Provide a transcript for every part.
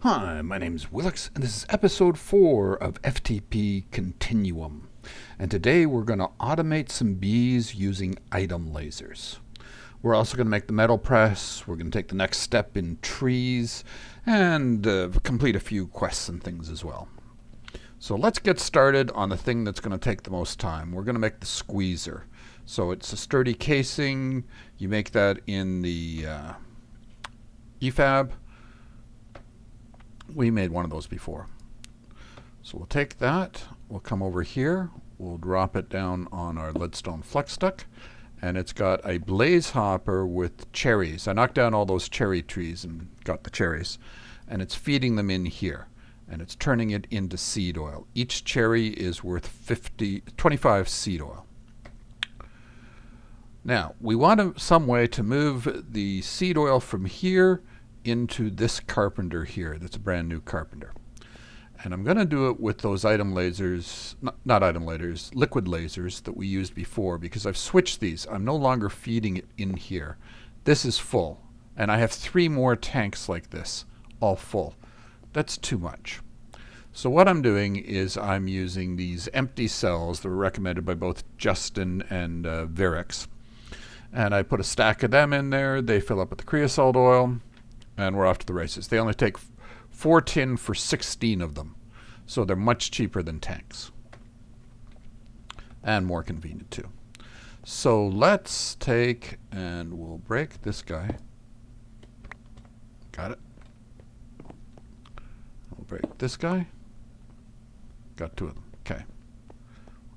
Hi, my name's Wilx, and this is episode 4 of FTB Continuum. And today we're going to automate some bees using item lasers. We're also going to make the metal press, we're going to take the next step in trees, and complete a few quests and things as well. So let's get started on the thing that's going to take the most time. We're going to make the squeezer. So it's a sturdy casing. You make that in the EFAB. We made one of those before. So we'll take that, we'll come over here, we'll drop it down on our leadstone flux duct, and it's got a blaze hopper with cherries. I knocked down all those cherry trees and got the cherries, and it's feeding them in here, and it's turning it into seed oil. Each cherry is worth 25 seed oil. Now, we want some way to move the seed oil from here into this carpenter here. That's a brand new carpenter. And I'm going to do it with those item lasers, not item lasers, liquid lasers that we used before, because I've switched these. I'm no longer feeding it in here. This is full, and I have 3 more tanks like this, all full. That's too much. So what I'm doing is I'm using these empty cells that were recommended by both Justin and Wilx. And I put a stack of them in there. They fill up with the creosote oil, and we're off to the races. They only take 4 tin for 16 of them, so they're much cheaper than tanks. And more convenient too. So let's take, and we'll break this guy. Got it. We'll break this guy. Got 2 of them. Okay.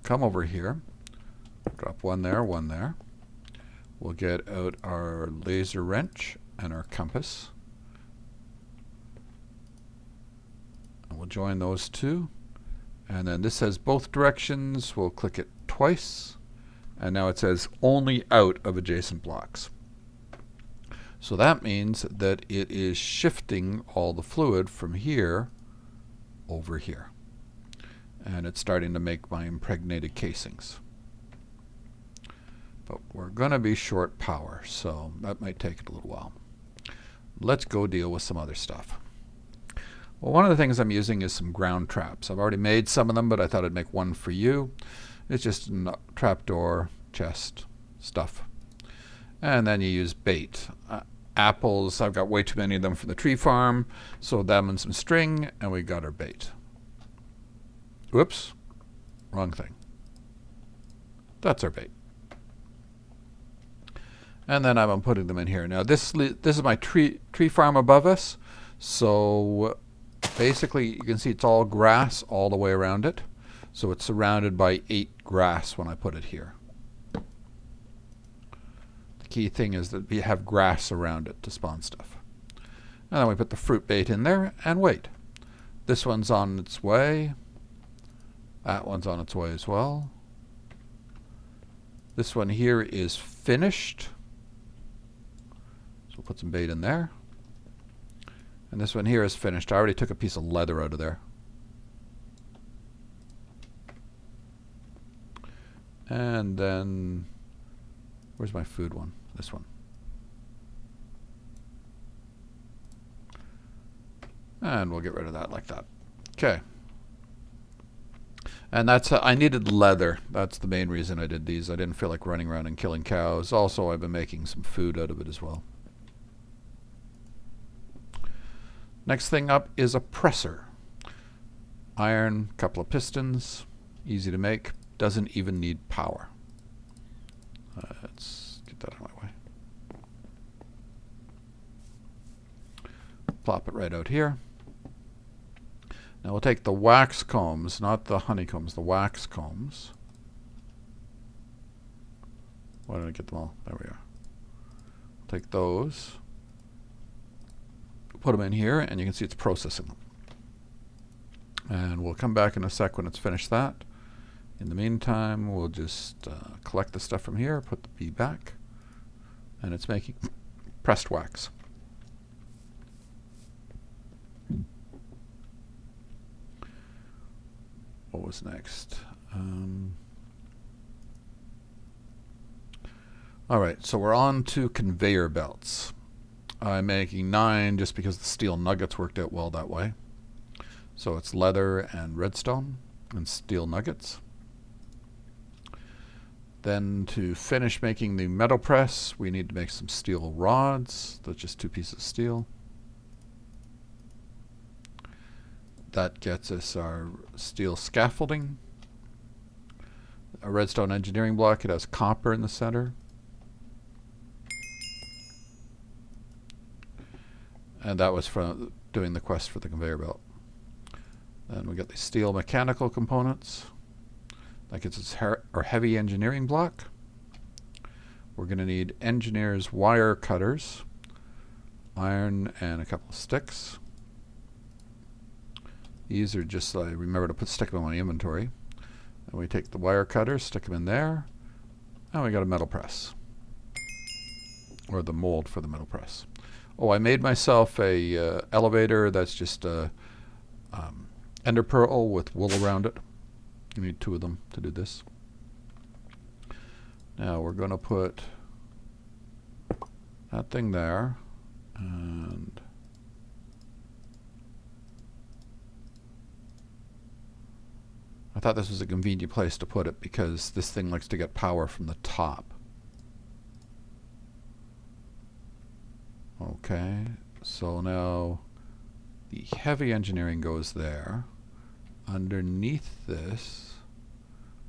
Come over here. Drop one there, one there. We'll get out our laser wrench and our compass. We'll join those 2, and then this says both directions. We'll click it twice, and now it says only out of adjacent blocks. So that means that it is shifting all the fluid from here over here, and it's starting to make my impregnated casings. But we're going to be short power, so that might take it a little while. Let's go deal with some other stuff. Well, one of the things I'm using is some ground traps. I've already made some of them, but I thought I'd make one for you. It's just a trapdoor, chest, stuff. And then you use bait. Apples, I've got way too many of them for the tree farm, so them and some string, and we got our bait. Whoops, wrong thing. That's our bait. And then I'm putting them in here. Now this is my tree farm above us, so basically, you can see it's all grass all the way around it. So it's surrounded by 8 grass when I put it here. The key thing is that we have grass around it to spawn stuff. And then we put the fruit bait in there and wait. This one's on its way. That one's on its way as well. This one here is finished. So we'll put some bait in there. And this one here is finished. I already took a piece of leather out of there. And then, where's my food one? This one. And we'll get rid of that like that. Okay. And that's, I needed leather. That's the main reason I did these. I didn't feel like running around and killing cows. Also, I've been making some food out of it as well. Next thing up is a presser. Iron, couple of pistons, easy to make, doesn't even need power. Let's get that out of my way. Plop it right out here. Now we'll take the wax combs, not the honeycombs, the wax combs. Why don't I get them all? There we are. Take those. Put them in here, and you can see it's processing them. And we'll come back in a sec when it's finished that. In the meantime, we'll just collect the stuff from here, put the bee back, and it's making pressed wax. What was next? All right, so we're on to conveyor belts. I'm making 9 just because the steel nuggets worked out well that way. So it's leather and redstone and steel nuggets. Then to finish making the metal press, we need to make some steel rods. That's just 2 pieces of steel. That gets us our steel scaffolding. A redstone engineering block, it has copper in the center. And that was from doing the quest for the conveyor belt. Then we got the steel mechanical components. That gets us our heavy engineering block. We're going to need engineer's wire cutters, iron, and a couple of sticks. These are just, I remember to stick them in my inventory. And we take the wire cutters, stick them in there, and we got a metal press. Or the mold for the metal press. Oh, I made myself a elevator that's just a ender pearl with wool around it. You need 2 of them to do this. Now we're going to put that thing there, and I thought this was a convenient place to put it because this thing likes to get power from the top. Okay, so now the heavy engineering goes there. Underneath this,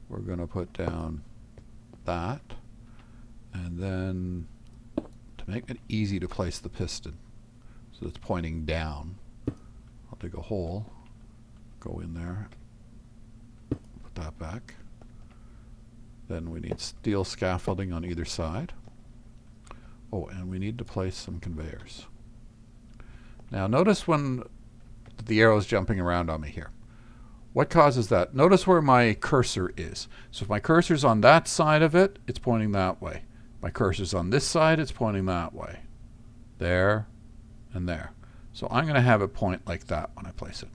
we're going to put down that, and then to make it easy to place the piston, so it's pointing down, I'll dig a hole, go in there, put that back. Then we need steel scaffolding on either side. Oh, and we need to place some conveyors. Now notice when the arrow's jumping around on me here. What causes that? Notice where my cursor is. So if my cursor's on that side of it, it's pointing that way. My cursor's on this side, it's pointing that way. There and there. So I'm going to have it point like that when I place it.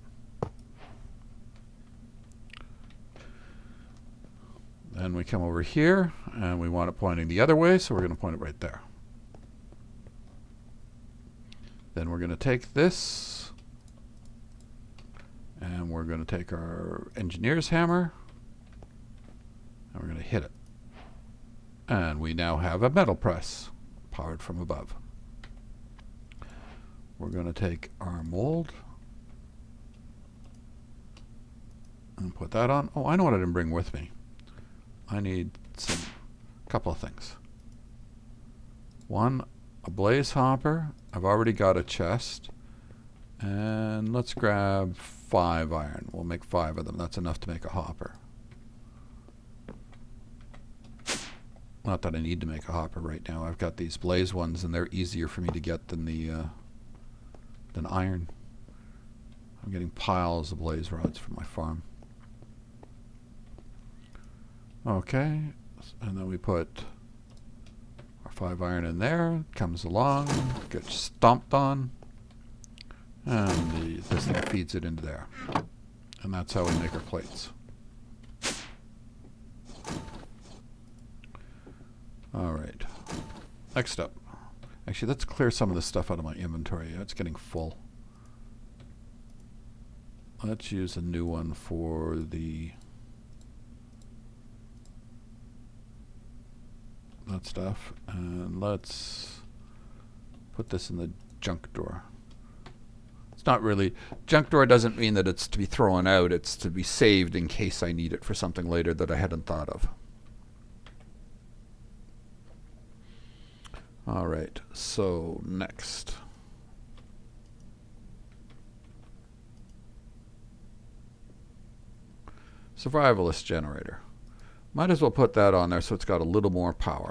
Then we come over here and we want it pointing the other way, so we're going to point it right there. Then we're going to take this and we're going to take our engineer's hammer and we're going to hit it. And we now have a metal press powered from above. We're going to take our mold and put that on. Oh, I know what I didn't bring with me. I need a couple of things. One, a blaze hopper. I've already got a chest. And let's grab 5 iron. We'll make 5 of them. That's enough to make a hopper. Not that I need to make a hopper right now. I've got these blaze ones and they're easier for me to get than than iron. I'm getting piles of blaze rods from my farm. Okay, and then we put our 5 iron in there. Comes along, gets stomped on, and this thing feeds it into there. And that's how we make our plates. Alright, next up. Actually, let's clear some of this stuff out of my inventory. It's getting full. Let's use a new one for that stuff. And let's put this in the junk drawer. It's not really... Junk drawer doesn't mean that it's to be thrown out. It's to be saved in case I need it for something later that I hadn't thought of. Alright, so next. Survivalists Generator. Might as well put that on there so it's got a little more power.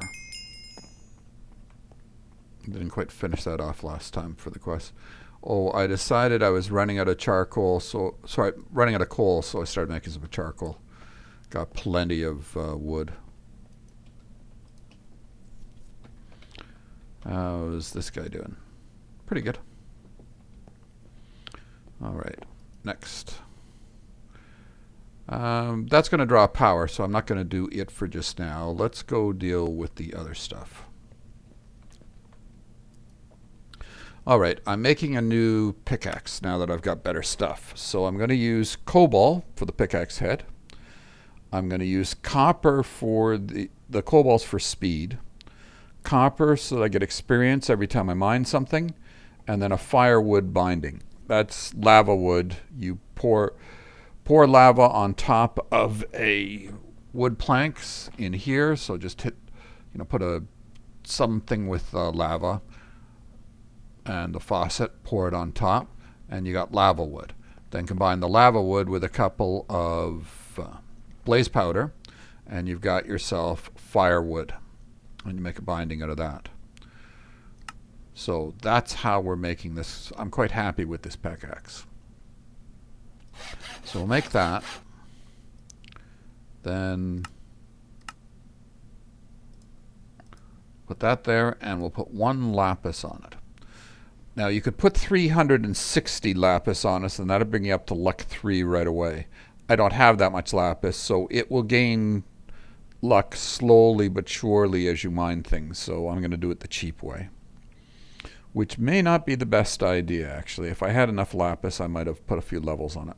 Didn't quite finish that off last time for the quest. Oh, I decided I was running out of charcoal, running out of coal, so I started making some charcoal. Got plenty of wood. How's this guy doing? Pretty good. Alright, next. That's going to draw power, so I'm not going to do it for just now. Let's go deal with the other stuff. All right, I'm making a new pickaxe now that I've got better stuff. So I'm going to use cobalt for the pickaxe head. I'm going to use copper for the cobalt's for speed. Copper so that I get experience every time I mine something. And then a firewood binding. That's lava wood. You pour lava on top of a wood planks in here. So just hit, put something with lava and the faucet, pour it on top, and you got lava wood. Then combine the lava wood with a couple of blaze powder, and you've got yourself firewood, and you make a binding out of that. So that's how we're making this. I'm quite happy with this pickaxe. So we'll make that. Then put that there, and we'll put 1 lapis on it. Now you could put 360 lapis on us, and that'll bring you up to luck 3 right away. I don't have that much lapis, so it will gain luck slowly but surely as you mine things. So I'm going to do it the cheap way, which may not be the best idea, actually. If I had enough lapis, I might have put a few levels on it.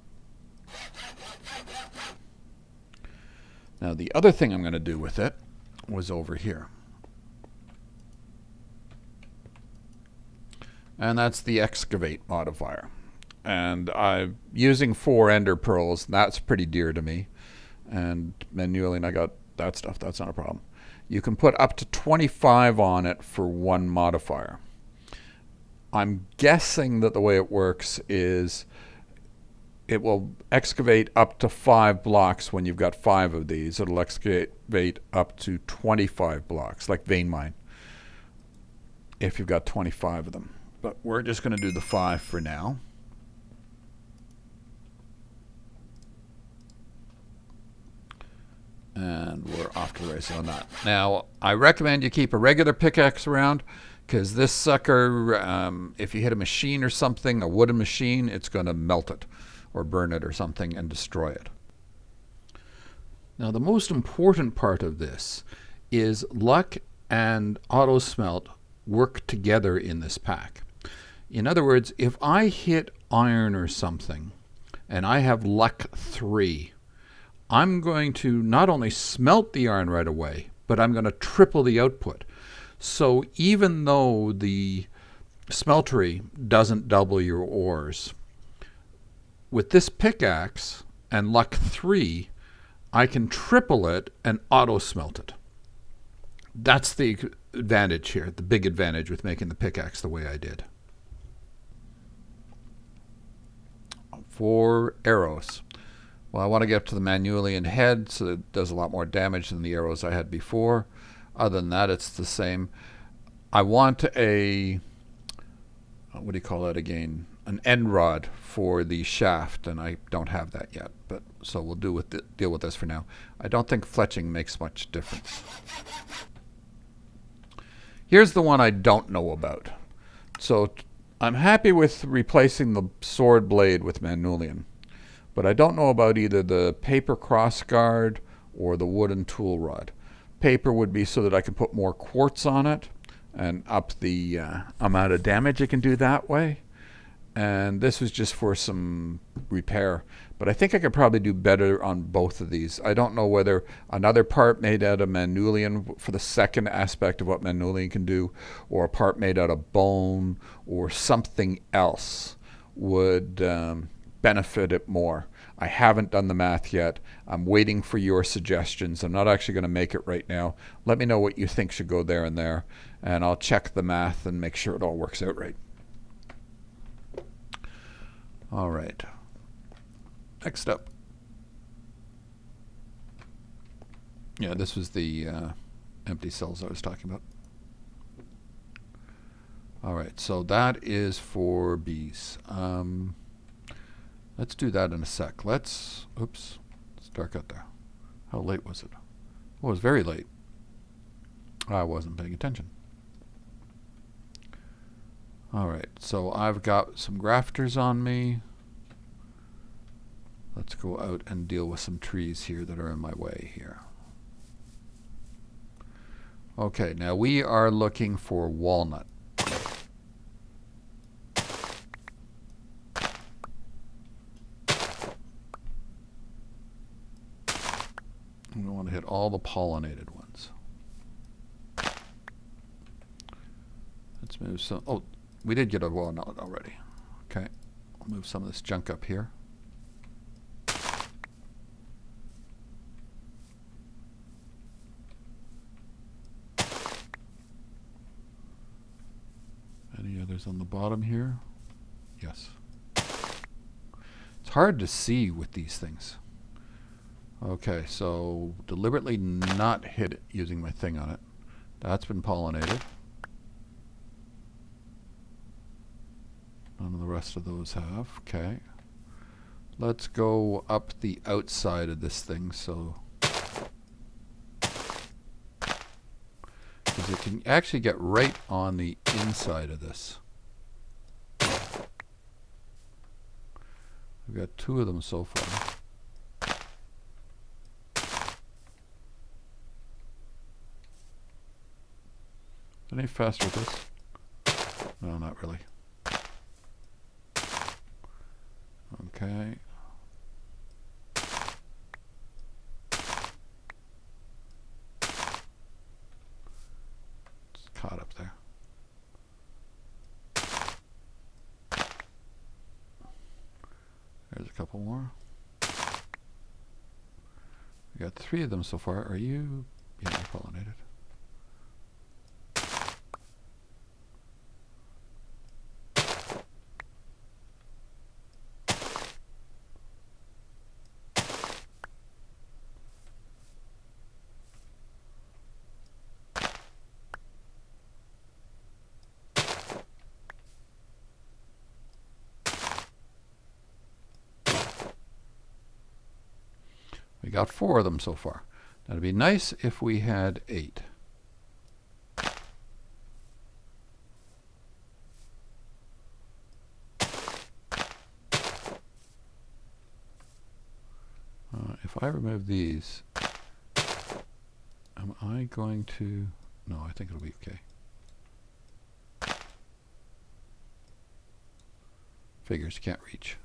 Now the other thing I'm going to do with it was over here. And that's the Excavate Modifier. And I'm using 4 ender pearls, and that's pretty dear to me. And manually, I got that stuff. That's not a problem. You can put up to 25 on it for 1 modifier. I'm guessing that the way it works is it will excavate up to 5 blocks when you've got 5 of these. It'll excavate up to 25 blocks, like vein mine, if you've got 25 of them. But we're just going to do the 5 for now. And we're off to the races on that. Now, I recommend you keep a regular pickaxe around, because this sucker, if you hit a machine or something, a wooden machine, it's going to melt it or burn it or something and destroy it. Now, the most important part of this is luck and Autosmelt work together in this pack. In other words, if I hit iron or something and I have luck 3, I'm going to not only smelt the iron right away, but I'm going to triple the output. So even though the smeltery doesn't double your ores, with this pickaxe and luck 3, I can triple it and auto-smelt it. That's the advantage here, the big advantage with making the pickaxe the way I did. 4 arrows. Well, I want to get up to the Manuelian head, so it does a lot more damage than the arrows I had before. Other than that, it's the same. I want a, what do you call that again? An end rod for the shaft, and I don't have that yet. But so we'll deal with this for now. I don't think fletching makes much difference. Here's the one I don't know about. So I'm happy with replacing the sword blade with Manuelian, but I don't know about either the paper crossguard or the wooden tool rod. Paper would be so that I can put more quartz on it and up the amount of damage it can do that way. And this was just for some repair. But I think I could probably do better on both of these. I don't know whether another part made out of Manuelian for the second aspect of what Manuelian can do, or a part made out of bone or something else would benefit it more. I haven't done the math yet. I'm waiting for your suggestions. I'm not actually going to make it right now. Let me know what you think should go there and there, and I'll check the math and make sure it all works out right. All right. Next up. Yeah, this was the empty cells I was talking about. All right, so that is for bees. Let's do that in a sec. Oops, it's dark out there. How late was it? Oh, it was very late. I wasn't paying attention. All right, so I've got some grafters on me. Let's go out and deal with some trees here that are in my way here. Okay, now we are looking for walnut. hit all the pollinated ones. Let's move some. Oh, we did get a walnut already. Okay, I'll move some of this junk up here. Any others on the bottom here? Yes. It's hard to see with these things. Okay, so deliberately not hit it using my thing on it. That's been pollinated. None of the rest of those have. Okay. Let's go up the outside of this thing so because it can actually get right on the inside of this. We've got 2 of them so far. Any faster with this? No, not really. Okay. It's caught up there. There's a couple more. We got 3 of them so far. Are you? Yeah, you're pollinated. We got 4 of them so far. Now it'd be nice if we had 8. If I remove these, am I going to... No, I think it'll be okay. Figures, you can't reach.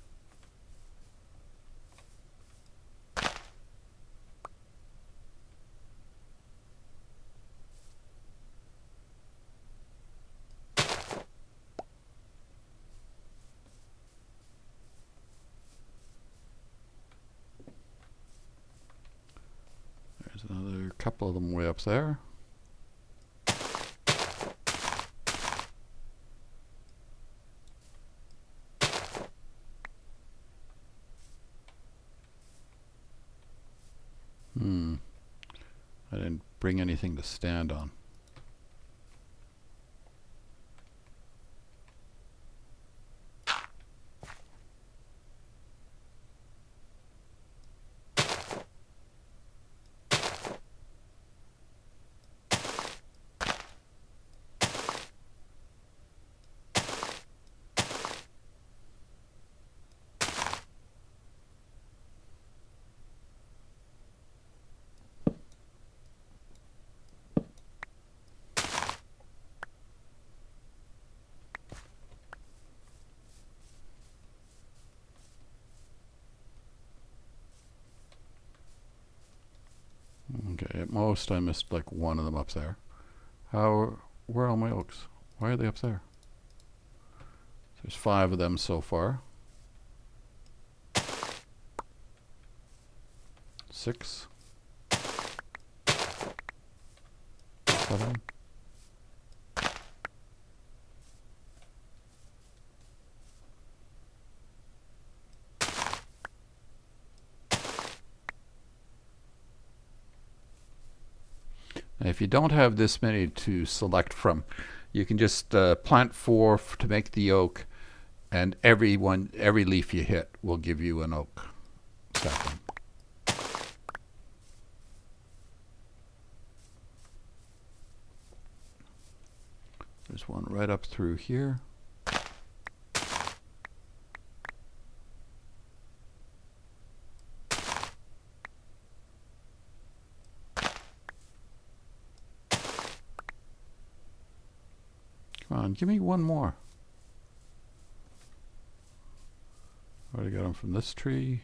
There's another couple of them way up there. I didn't bring anything to stand on. Okay, at most I missed like 1 of them up there. Where are all my oaks? Why are they up there? There's 5 of them so far. 6. 7. And if you don't have this many to select from, you can just plant 4 to make the oak, and every leaf you hit will give you an oak sapling. There's one right up through here. Come on, give me one more. Already got them from this tree.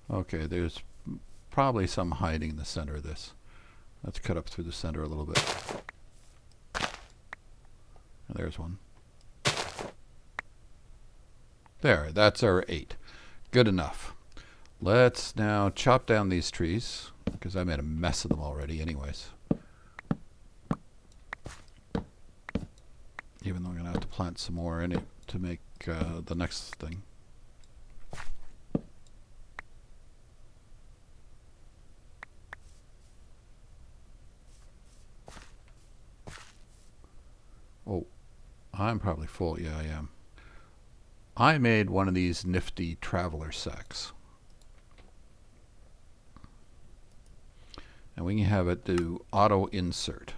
Okay, there's probably some hiding in the center of this. Let's cut up through the center a little bit. There's one. There, that's our 8. Good enough. Let's now chop down these trees, because I made a mess of them already anyways. Even though I'm going to have to plant some more in it to make the next thing. Oh, I'm probably full. Yeah, I am. I made one of these nifty traveler sacks. And we can have it do auto insert.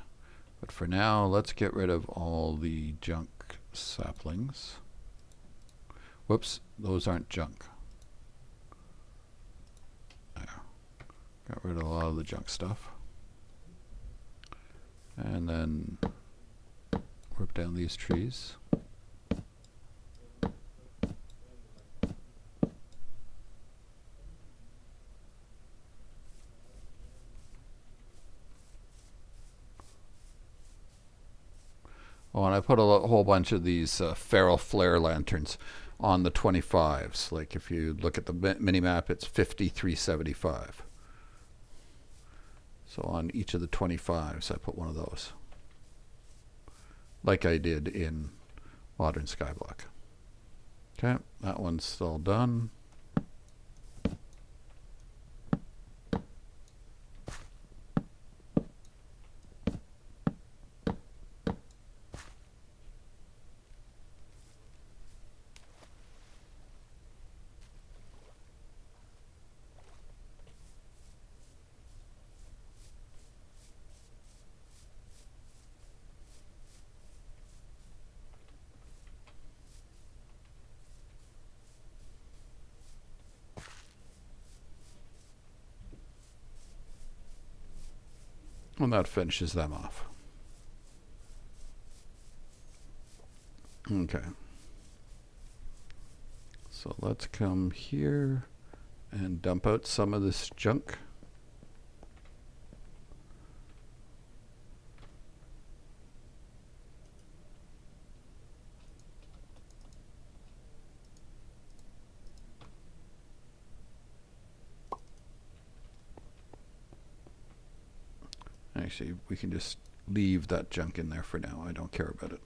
But for now, let's get rid of all the junk saplings. Whoops, those aren't junk. There. Got rid of a lot of the junk stuff. And then rip down these trees. Oh, and I put a whole bunch of these feral flare lanterns on the 25s. Like if you look at the mini-map, it's 5375. So on each of the 25s, I put one of those. Like I did in Modern Skyblock. Okay, that one's still done. And that finishes them off. Okay. So let's come here and dump out some of this junk. Actually, we can just leave that junk in there for now. I don't care about it.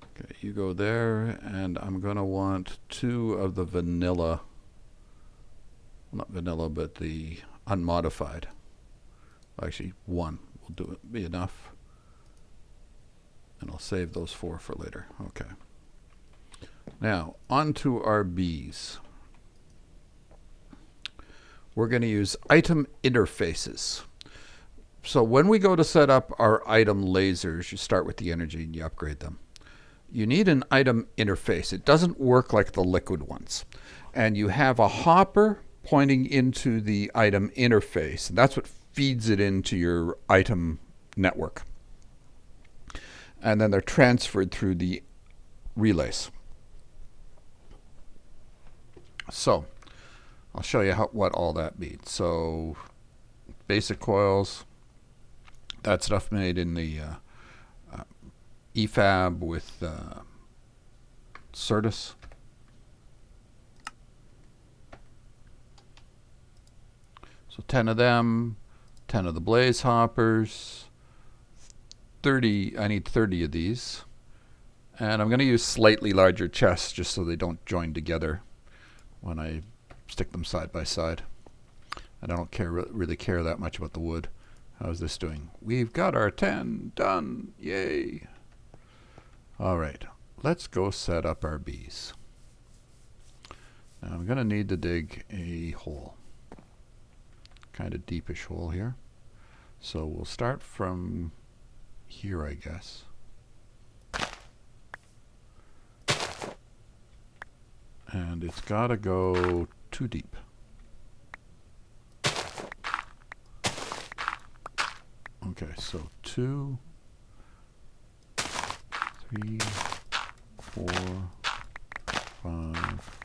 Okay, you go there, and I'm going to want 2 of the vanilla, not vanilla, but the unmodified. Actually, 1 will do it, be enough. And I'll save those 4 for later. Okay. Now, on to our bees. We're going to use item interfaces. So when we go to set up our item lasers, you start with the energy and you upgrade them. You need an item interface. It doesn't work like the liquid ones. And you have a hopper pointing into the item interface. And that's what feeds it into your item network. And then they're transferred through the relays. So I'll show you what all that means. So basic coils, that stuff made in the EFAB with Certus. So 10 of them, 10 of the blaze hoppers, 30, I need 30 of these. And I'm going to use slightly larger chests just so they don't join together when I stick them side by side. And I don't really care that much about the wood. How's this doing? We've got our 10 done. Yay. All right. Let's go set up our bees. Now I'm going to need to dig a hole. Kind of deepish hole here. So we'll start from here, I guess. And it's got to go too deep. Okay, so 2, 3, 4, 5,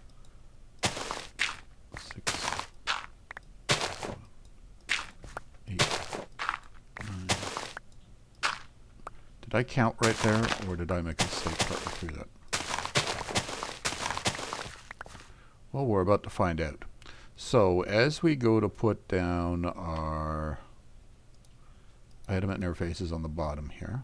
Did I count right there, or did I make a mistake partway through that? Well, we're about to find out. So as we go to put down our item interfaces on the bottom here,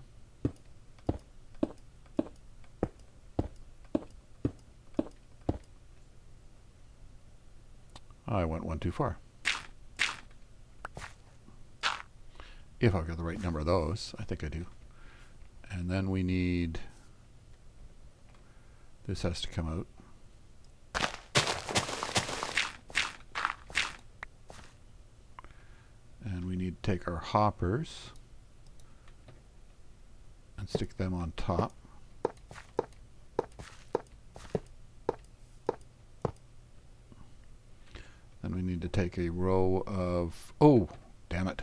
I went one too far. If I've got the right number of those, I think I do. And then we need, this has to come out. And we need to take our hoppers and stick them on top. Then we need to take a row of, oh, damn it.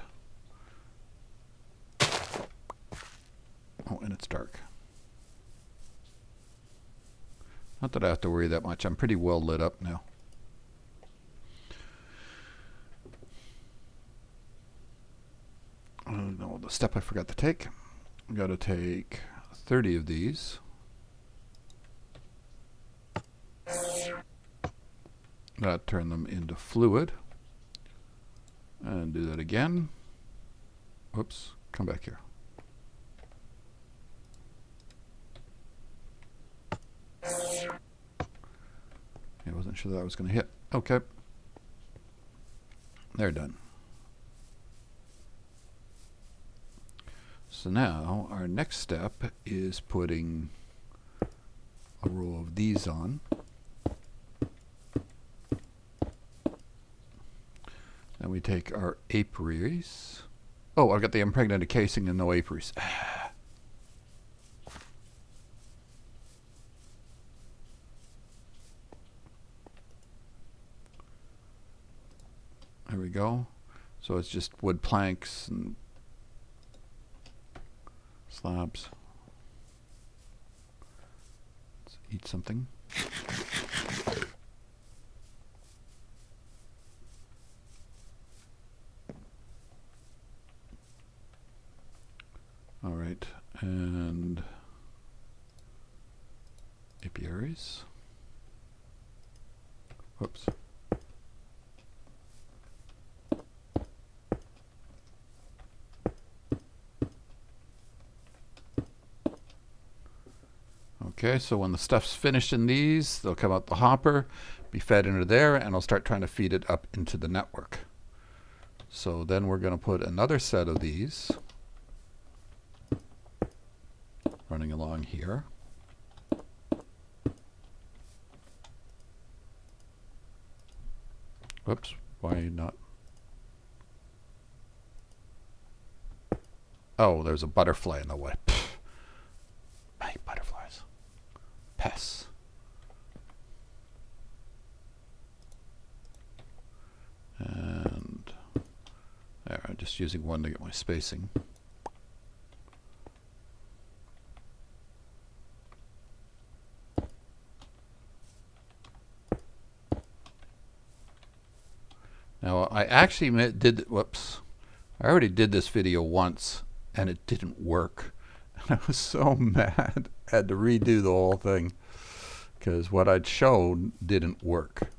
Oh, and it's dark. Not that I have to worry that much. I'm pretty well lit up now. No, the step I forgot to take. I've got to take 30 of these. Turn them into fluid. And do that again. Whoops, come back here. I wasn't sure that I was going to hit. Okay. They're done. So now our next step is putting a row of these on. Then we take our apiaries. Oh, I've got the impregnated casing and no apiaries. There we go. So it's just wood planks and slabs. Let's eat something. All right, and apiaries. Whoops. Okay, so when the stuff's finished in these, they'll come out the hopper, be fed into there, and I'll start trying to feed it up into the network. So then we're going to put another set of these running along here. Whoops, why not? Oh, there's a butterfly in the way. Pfft. I hate butterflies. Pests. And there, I'm just using one to get my spacing. Now I actually did, whoops, I already did this video once and it didn't work. And I was so mad. I had to redo the whole thing because what I'd shown didn't work.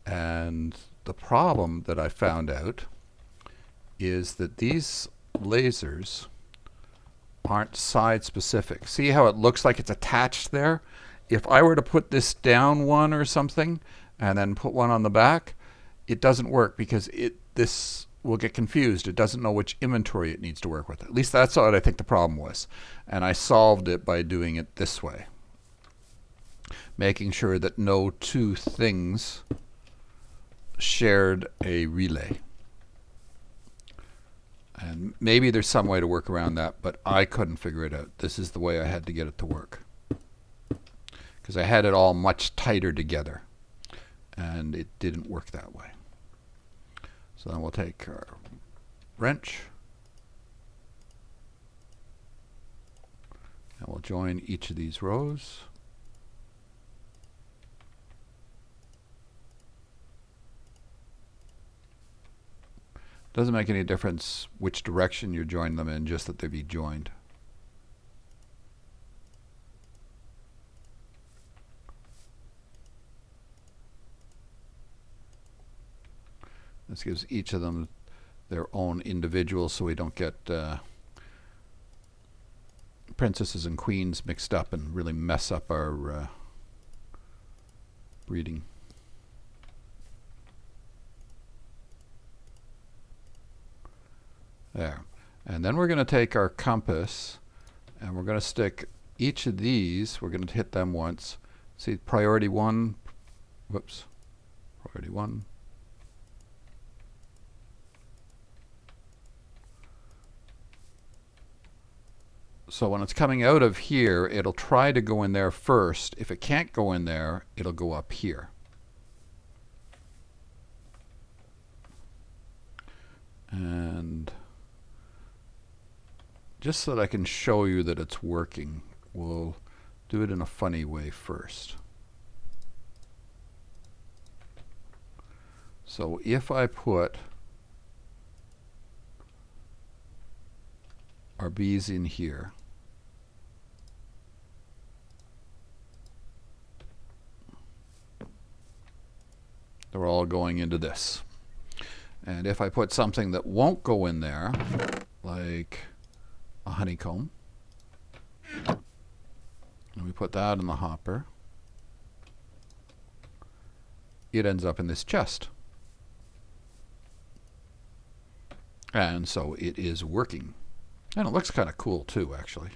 And the problem that I found out is that these lasers aren't side specific. See how it looks like it's attached there? If I were to put this down one or something and then put one on the back, it doesn't work because this will get confused. It doesn't know which inventory it needs to work with. At least that's what I think the problem was. And I solved it by doing it this way. Making sure that no two things shared a relay. And maybe there's some way to work around that, but I couldn't figure it out. This is the way I had to get it to work. Because I had it all much tighter together. And it didn't work that way. So then we'll take our wrench and we'll join each of these rows. Doesn't make any difference which direction you join them in, just that they be joined. This gives each of them their own individual, so we don't get princesses and queens mixed up and really mess up our breeding. There. And then we're going to take our compass and we're going to stick each of these, we're going to hit them once. See, priority 1, whoops, priority 1. So when it's coming out of here, it'll try to go in there first. If it can't go in there, it'll go up here. And just so that I can show you that it's working, we'll do it in a funny way first. So if I put our bees in here, they're all going into this. And if I put something that won't go in there, like a honeycomb, and we put that in the hopper, it ends up in this chest. And so it is working. And it looks kind of cool too, actually.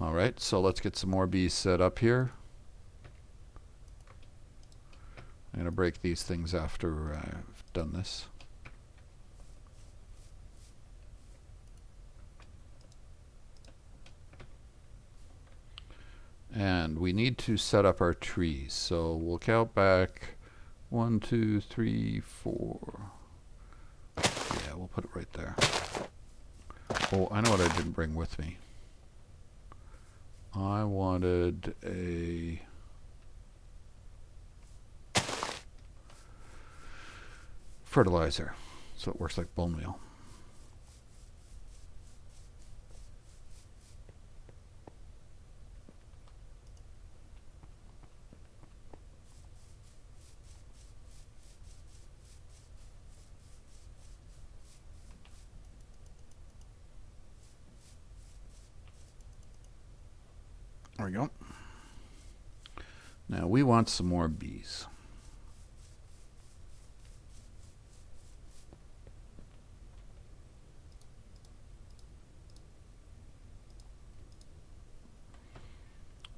All right, so let's get some more bees set up here. I'm going to break these things after I've done this. And we need to set up our trees. So we'll count back 1, 2, 3, 4. Yeah, we'll put it right there. Oh, I know what I didn't bring with me. I wanted a fertilizer, so it works like bone meal. There we go. Now we want some more bees.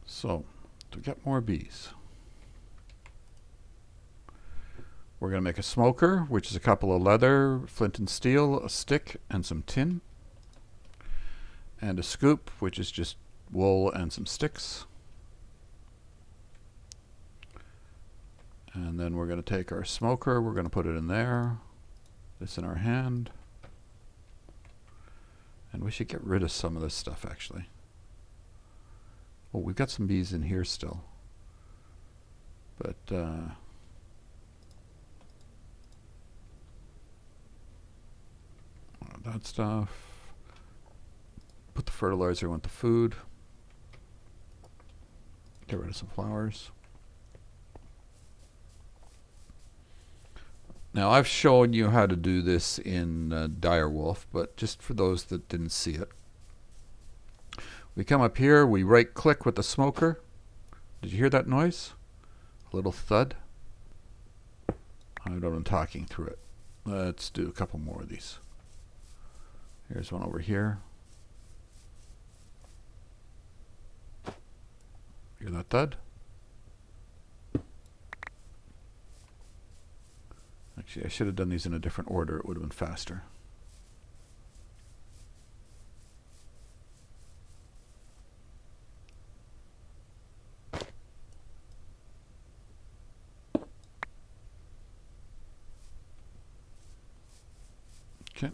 So, to get more bees, we're going to make a smoker, which is a couple of leather, flint and steel, a stick, and some tin. And a scoop, which is just wool and some sticks. And then we're going to take our smoker, we're going to put it in there, this in our hand. And we should get rid of some of this stuff, actually. Oh, we've got some bees in here still. But, that stuff. Put the fertilizer with the food. Get rid of some flowers. Now, I've shown you how to do this in Direwolf, but just for those that didn't see it. We come up here, we right-click with the smoker. Did you hear that noise? A little thud. I don't know, I'm talking through it. Let's do a couple more of these. Here's one over here. Hear that thud? Actually, I should have done these in a different order. It would have been faster. Okay.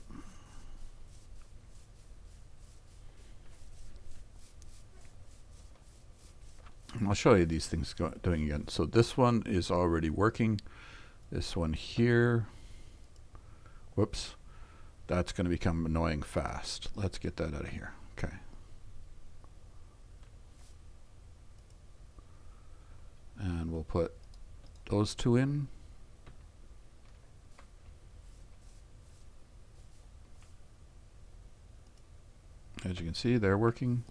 I'll show you these things doing again. So this one is already working. This one here, whoops, that's going to become annoying fast. Let's get that out of here. Okay. And we'll put those two in. As you can see, they're working.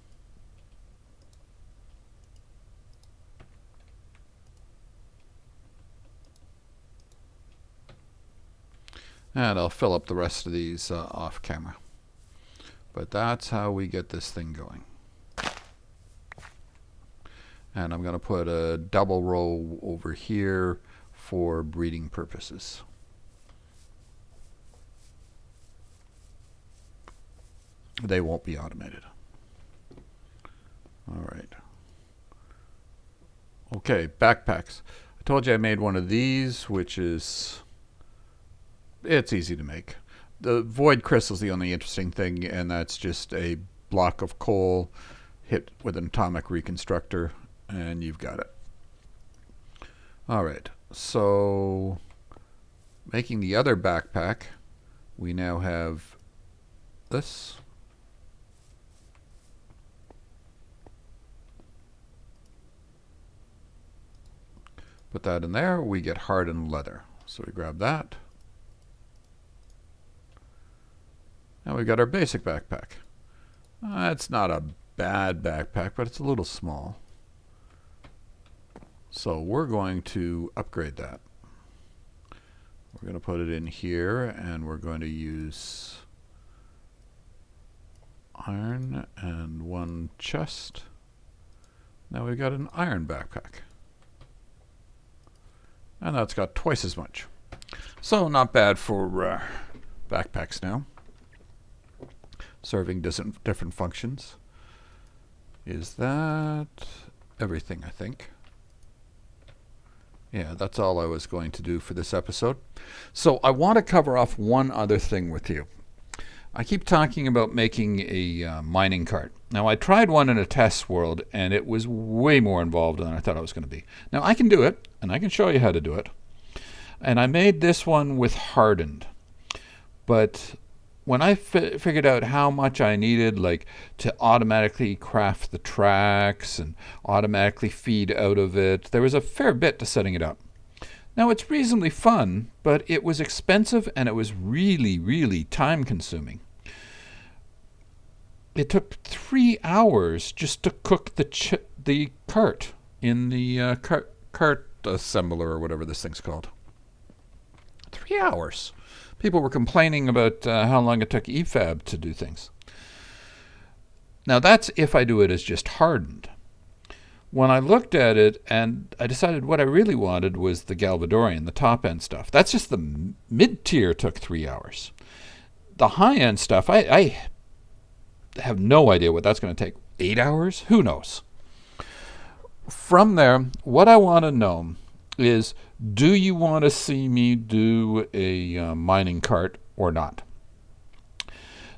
And I'll fill up the rest of these off camera. But that's how we get this thing going. And I'm going to put a double row over here for breeding purposes. They won't be automated. All right. Okay, backpacks. I told you I made one of these, which is, it's easy to make. The void crystal is the only interesting thing, and that's just a block of coal hit with an atomic reconstructor, and you've got it. All right, so making the other backpack, we now have this. Put that in there, we get hardened leather. So we grab that. Now we've got our basic backpack. It's not a bad backpack, but it's a little small. So we're going to upgrade that. We're going to put it in here, and we're going to use iron and one chest. Now we've got an iron backpack. And that's got twice as much. So not bad for backpacks now. Serving different functions. Is that everything, I think? Yeah, that's all I was going to do for this episode. So I want to cover off one other thing with you. I keep talking about making a mining cart. Now, I tried one in a test world, and it was way more involved than I thought it was going to be. Now, I can do it, and I can show you how to do it. And I made this one with hardened. But when I figured out how much I needed, like to automatically craft the tracks and automatically feed out of it, there was a fair bit to setting it up. Now, it's reasonably fun, but it was expensive and it was really, really time consuming. It took 3 hours just to cook the cart in the cart assembler or whatever this thing's called. 3 hours. People were complaining about how long it took EFAB to do things. Now that's if I do it as just hardened. When I looked at it and I decided what I really wanted was the Galvadorian, the top end stuff. That's just the mid-tier took 3 hours. The high end stuff, I have no idea what that's going to take. 8 hours? Who knows? From there, what I want to know is, do you want to see me do a mining cart or not?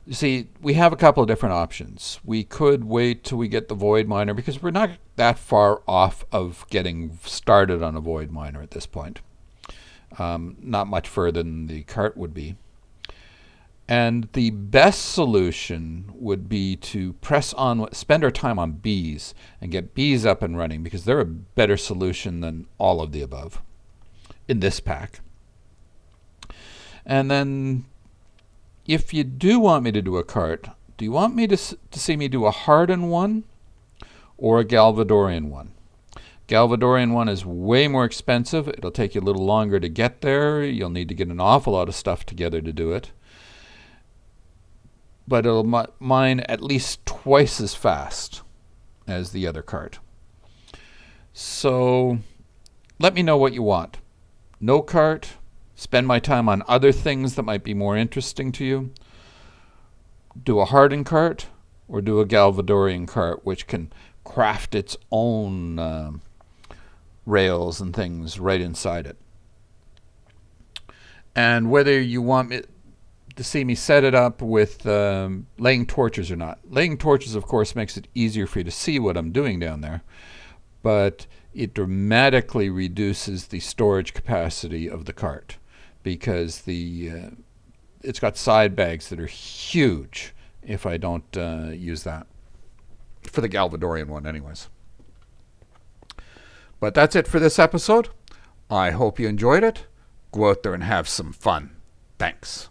You see, we have a couple of different options. We could wait till we get the void miner because we're not that far off of getting started on a void miner at this point. Not much further than the cart would be. And the best solution would be to spend our time on bees and get bees up and running because they're a better solution than all of the above in this pack. And then if you do want me to do a cart, do you want me to see me do a hardened one or a Galvadorian one? Galvadorian one is way more expensive. It'll take you a little longer to get there. You'll need to get an awful lot of stuff together to do it. But it'll mine at least twice as fast as the other cart. So let me know what you want. No cart, spend my time on other things that might be more interesting to you. Do a hardened cart or do a Galvadorian cart, which can craft its own rails and things right inside it. And whether you want it to see me set it up with laying torches or not. Laying torches, of course, makes it easier for you to see what I'm doing down there, but it dramatically reduces the storage capacity of the cart because it's got side bags that are huge if I don't use that. For the Galvadorian one anyways. But that's it for this episode. I hope you enjoyed it. Go out there and have some fun. Thanks.